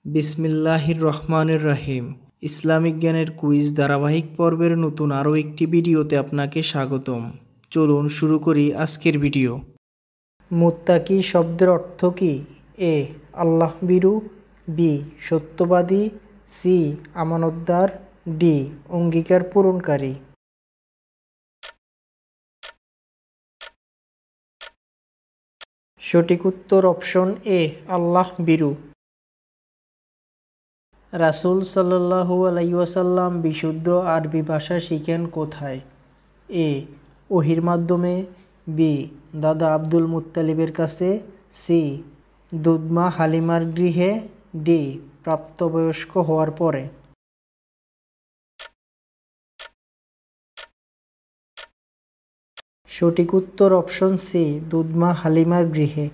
বিসমিল্লাহির রহমানির রহিম। ইসলামিক জ্ঞানের কুইজ ধারাবাহিক পর্বের নতুন আরও একটি ভিডিওতে আপনাকে স্বাগতম। চলুন শুরু করি আজকের ভিডিও। মুত্তাকি শব্দের অর্থ কী? এ. আল্লাহ ভীরু, বি. সত্যবাদী, সি. আমানতদার, ডি. অঙ্গীকার পূরণকারী। সঠিক উত্তর অপশন এ, আল্লাহ ভীরু। রাসূল সাল্লাল্লাহু আলাইহি ওয়াসাল্লাম বিশুদ্ধ আরবি ভাষা শিখেন কোথায়? এ. ওহীর মাধ্যমে, বি. দাদা আব্দুল মুত্তালিবের কাছে, সি. দুধমা হালিমার গৃহে, ডি. প্রাপ্তবয়স্ক হওয়ার পরে। সঠিক উত্তর অপশন সি, দুধমা হালিমার গৃহে।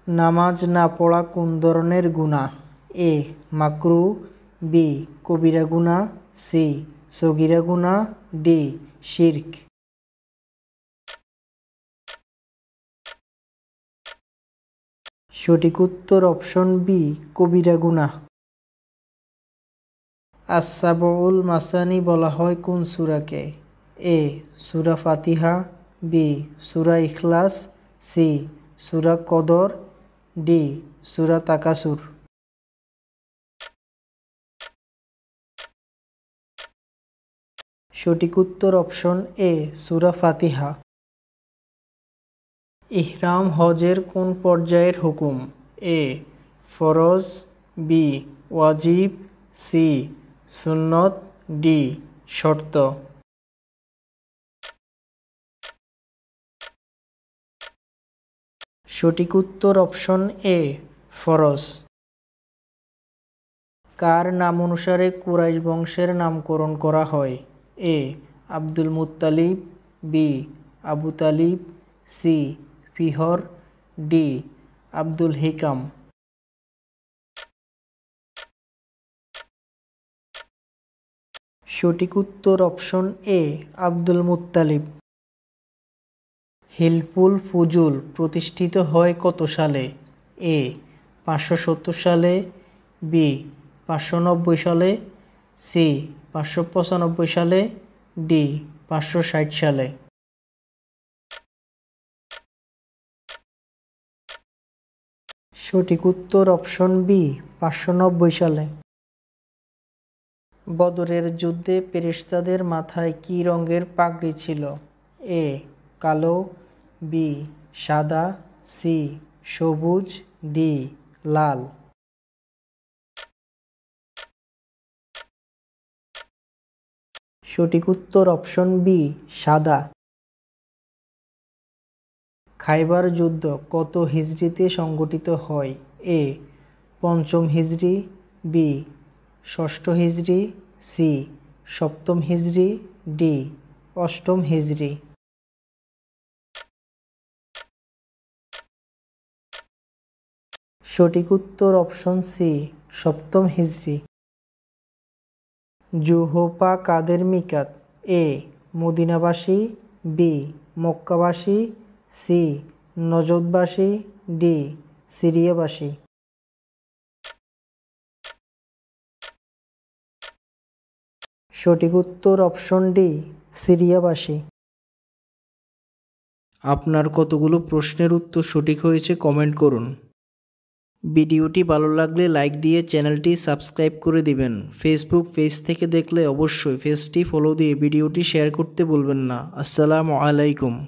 নামাজ না পড়া কোন ধরনের গুনাহ? এ. মাকরুহ, বি. কবিরা গুনাহ, সি. সগীরা গুনাহ, ডি. শিরক। সঠিক উত্তর অপশন বি, কবিরা গুনাহ। আস-সাবউল মাসানি বলা হয় কোন সূরাকে? এ. সূরা ফাতিহা, বি. সূরা ইখলাস, সি. সূরা কদর, ডি. সূরা তাকাসুর। সঠিক উত্তর অপশন এ, সূরা ফাতিহা। ইহরাম হজের কোন পর্যায়ের হুকুম? এ. ফরজ, বি. ওয়াজিব, সি. সুন্নত, ডি. শর্ত। সঠিক উত্তর অপশন এ, ফরজ। কার নাম অনুসারে কুরাইশ বংশের নামকরণ করা হয়? A. Abdul Muttalib, B. Abu Talib, C. Fihr, D. Abdul Hakam. সঠিক উত্তর option A, Abdul Muttalib. Hilful Fuzul প্রতিষ্ঠিত হয় কত সালে? এ. 570 সালে, বি. 590 সালে, সি. 595 সালে, ডি. 560 সালে। সঠিক উত্তর অপশন বি, 590 সালে। বদরের যুদ্ধে ফেরেশতাদের মাথায় কী রঙের পাগড়ি ছিল? এ. কালো, বি. সাদা, সি. সবুজ, ডি. লাল। সঠিক উত্তর অপশন বি, সাদা। খাইবার যুদ্ধ কত হিজরিতে সংঘটিত হয়? এ. 5ম হিজরি, বি. 6ষ্ঠ হিজরি, সি. 7ম হিজরি, ডি. 8ম হিজরি। সঠিক উত্তর অপশন সি, 7ম হিজরি। জুহফা কাদের মিকাত? এ. মদিনাবাসী, বি. মক্কাবাসী, সি. নজদবাসী, ডি. সিরিয়াবাসী। সঠিক উত্তর অপশন ডি, সিরিয়াবাসী। আপনার কতগুলো প্রশ্নের উত্তর সঠিক হয়েছে কমেন্ট করুন। ভিডিওটি ভালো লাগলে লাইক দিয়ে চ্যানেলটি সাবস্ক্রাইব করে দিবেন। ফেসবুক পেজ থেকে দেখলে অবশ্যই পেজটি ফলো দিয়ে ভিডিওটি শেয়ার করতে ভুলবেন না। আসসালামু আলাইকুম।